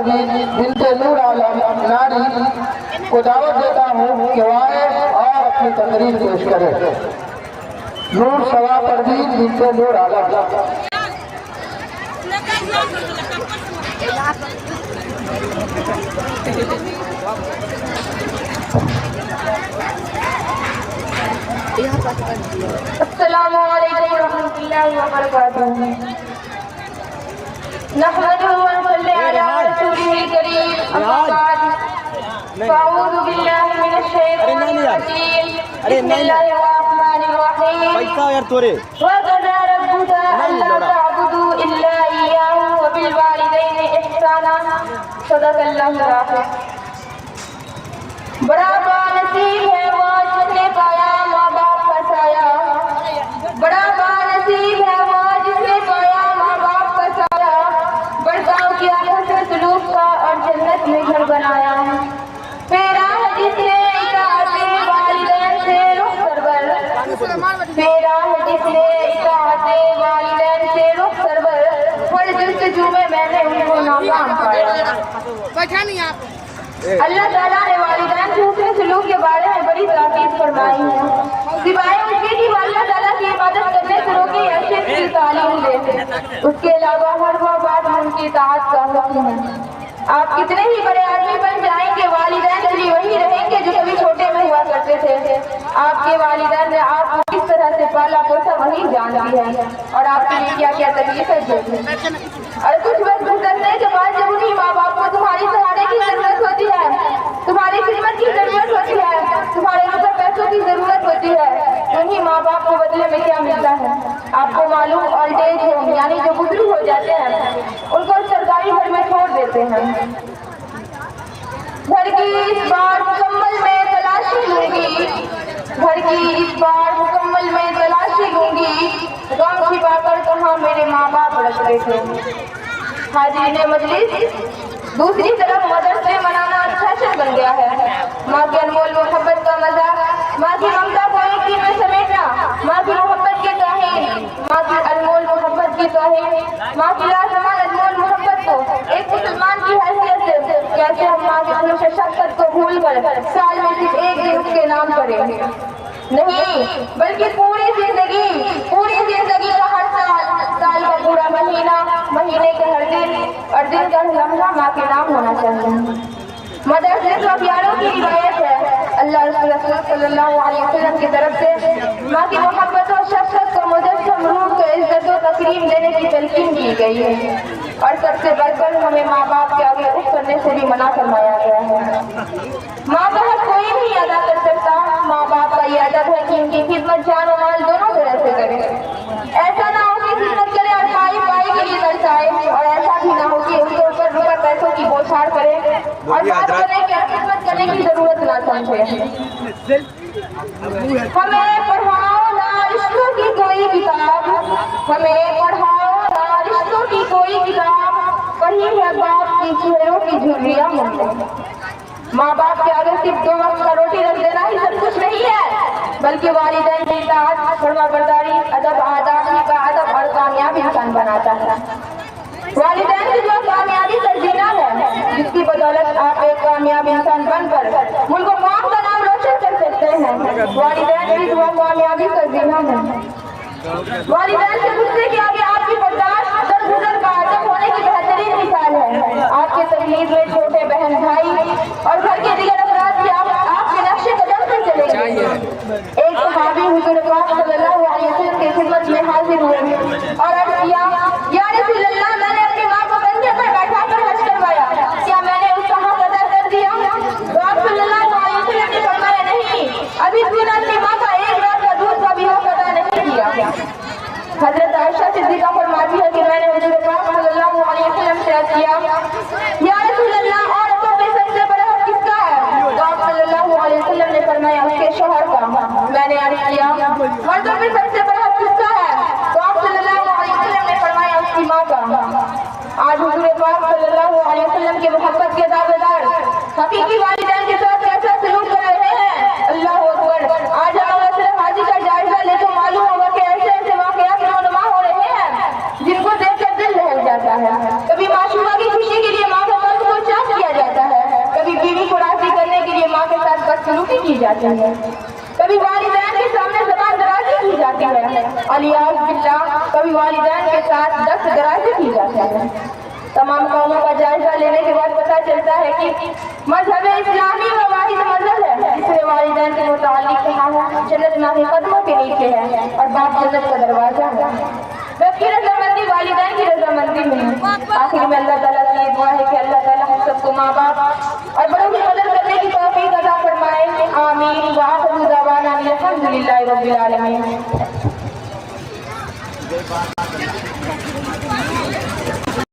Parveen bint Noor Alam नारी को दावत देता हूँ कि वो आए और अपनी तकरीर पेश करे। नूर सवा परवीन बिन्त नूर आलम। अस्सलामु अलैकुम रहमतुल्लाहि व बरकातुहू। नहमदुहु व नसल्ली अला रसूलिहिल करीम, अम्मा बाद। फ़अऊज़ु बिल्लाहि मिनश शैतानिर रजीम। बिस्मिल्लाहिर रहमानिर रहीम। व क़ज़ा रब्बुका अल्ला तअबुदू इल्ला इय्याहु व बिल वालिदैनि इहसाना। सदक़ल्लाहुल आज़ीम। बड़ा बानसीब है वो जिसने पाया माँ बाप का साया। बड़ा बानसीब है वो जिसने पाया माँ बाप का साया। बरताव किया हुस्न सलूक का और जन्नत में घर बनाया। फेरा है जिसने इताअते वालिदैन से रुख सरवर। फेरा है जिसने इताअते वालिदैन से रुख सरवर। फल जुस्तजू में मैंने उनको नाकाम पाया। अल्लाह ताला ने वालिदैन से हुस्न सलूक के बारे में बड़ी ताकीद फरमाई है। सिवाय उसके कि अल्लाह ताला की इबादत करने से रोके या शिर्क की तालीम दे। उसके अलावा हर वो बात में उनकी इताअत का हुक्म है। आप कितने ही बड़े आदमी बन जाएंगे, वालिदैन भी वही रहेंगे जो कभी छोटे में हुआ करते थे। आपके वालिदैन ने आपको किस तरह से पाला पोसा वही जानती है और आपके लिए क्या क्या तकलीफें झेली। और कुछ वक्त गुजरने के बाद जब उन्हीं माँ बाप को तुम्हारी सहारे की जरूरत होती है, तुम्हारी खिदमत की जरूरत होती है, तुम्हारे रुपए पैसों की जरूरत होती है, तो उन्हीं माँ बाप को बदले में क्या मिलता है आपको मालूम? ओल्ड एज होम, यानी जो बुजुर्ग हो जाते हैं उनको सरकारी घर में छोड़ देते हैं। घर की इस बार मुकम्मल में तलाशी लूंगी, घर की इस बार मुकम्मल में तलाशी लूंगी। गम छिपाकर कहाँ मेरे माँ बाप रख रहे थे। हाजिरीन मजलिस, दूसरी तरफ मदर्स डे मनाना अच्छा फैशन बन गया है। माँ की अनमोल मोहब्बत का मजा, माँ की ममता को एक ही में समेटना, माँ की मोहब्बत के तौहीन, माँ की अनमोल मोहब्बत की तौहीन, माँ की लाजवाब अनमोल मोहब्बत को एक मुसलमान की हैसियत से कैसे हम माँ की खुलूस शफ़क़त को भूल कर साल में सिर्फ एक दिन उसके नाम करेंगे? नहीं, बल्कि पूरी जिंदगी का हर साल का पूरा महीना, महीने के हर दिन और दिन का लम्हा माँ के नाम होना चाहिए। मदर्स डे तो प्यारों की रिवायत है। अल्लाह रसूल सल्लल्लाहु अलैहि वसल्लम की तरफ से माँ की मोहब्बत और शफ़क़त को मुजस्सम रूप को इज्जत और तकरीम देने की तलकीन की गई है और सबसे बढ़कर हमें माँ बाप के आगे उफ करने से भी मना फरमाया गया है। माँ का हक कोई नहीं अदा कर सकता। माँ बाप का ये अदब है कि उनकी खिदमत जान और माल दोनों तरह से करे। ऐसा ना हो कि खिदमत करे और पाई के लिए तरसाए, और ऐसा भी ना हो कि उनके ऊपर रुपए पैसों की बौछार करे और बात करने की खिदमत करने की जरूरत ना समझे। हमें पढ़ाओ ना रिश्तों की कोई किताब, हमें पढ़ाओ ना रिश्तों की कोई किताब, पढ़ी है बाप की चेहरों की झुर्रियां मुझे। माँ बाप के आगे सिर्फ 2 वक्त का रोटी रख देना ही सब कुछ नहीं है, बल्कि वालिदैन की इताअत, फरमाबरदारी, अदब, आदाब का अदब और कामयाब इंसान बनाता है। वालिदैन की जो कामयाबी का जीना है, जिसकी बदौलत आप एक कामयाब इंसान बनकर मुल्क और कौम का नाम रोशन कर सकते हैं, वालिदैन की जो कामयाबी का जीना है। वालिदैन से गुस्से के आगे आपकी बर्दाश्त दरगुजर का अदब होने की बेहतरीन मिसाल है। आपके तकलीफ में छोटे बहन भाई और घर के दिगर अफराद भी आपके नक्शे कदम पर चलेंगे। एक सहाबी हुजूर पाक सल्लल्लाहु अलैहि वसल्लम की खिदमत में हाजिर हुए और अर्ज़ किया, या रसूल अल्लाह, मैंने अपनी माँ को कंधे पर बैठा कर हज करवाया, क्या मैंने उसका हक अदा कर दिया? तो आप सल्लल्लाहु अलैहि वसल्लम ने फरमाया, नहीं, अभी तूने अपनी माँ का एक रात का दूध का भी हक अदा नहीं किया। हजरत आयशा सिद्दीक़ा फरमाती है कि मैंने हुजूर पाक सल्लल्लाहु अलैहि वसल्लम से अर्ज़ किया, या रसूल अल्लाह, औरतों पे सबसे बड़ा हक किसका है? तो आप सल्लल्लाहु अलैहि वसल्लम ने फरमाया, उसके शौहर का। मैंने अर्ज़ किया, मर्दों पे सबसे बड़ा हक किसका है? तो आप सल्लल्लाहु अलैहि वसल्लम ने फरमाया, उसकी माँ का। आज हुजूर पाक सल्लल्लाहु अलैहि वसल्लम की मोहब्बत के दावेदार हकीकी वालिदैन के साथ कैसा सलूक कर रहे हैं? अल्लाह अकबर। आज हम सिर्फ हाजी का जायजा ले तो मालूम होगा कि ऐसे ऐसे वाक़यात नुमा हो रहे हैं जिनको देखकर दिल लहर जाता है। कभी माशूमा की खुशी के लिए माँ का कल्ब को खामोशी की जाती है, कभी वालिदैन के सामने ज़बान दराज़ी की जाती है, अलियाज़ बिल्लाह कभी वालिदैन के साथ दस्त दराज़ी की जाती है। तमाम कौमों का जायजा लेने के बाद पता चलता है कि मजहब इस्लामी वो वाहिद मजहब है जिसने वालिदैन के मुतालिक कहा है जन्नत माँ के कदमों के नीचे है और बाप जन्नत का दरवाजा है। रब की रजामंदी वालिदैन की रजामंदी में है। आखिर में अल्लाह ताला से ये दुआ है कि अल्लाह ताला हम सबको माँ बाप और बड़ों की कदर करने की तौफीक अता फरमाए। आमीन। व आखिरु दअवाना अल्हम्दुलिल्लाहि रब्बिल आलमीन।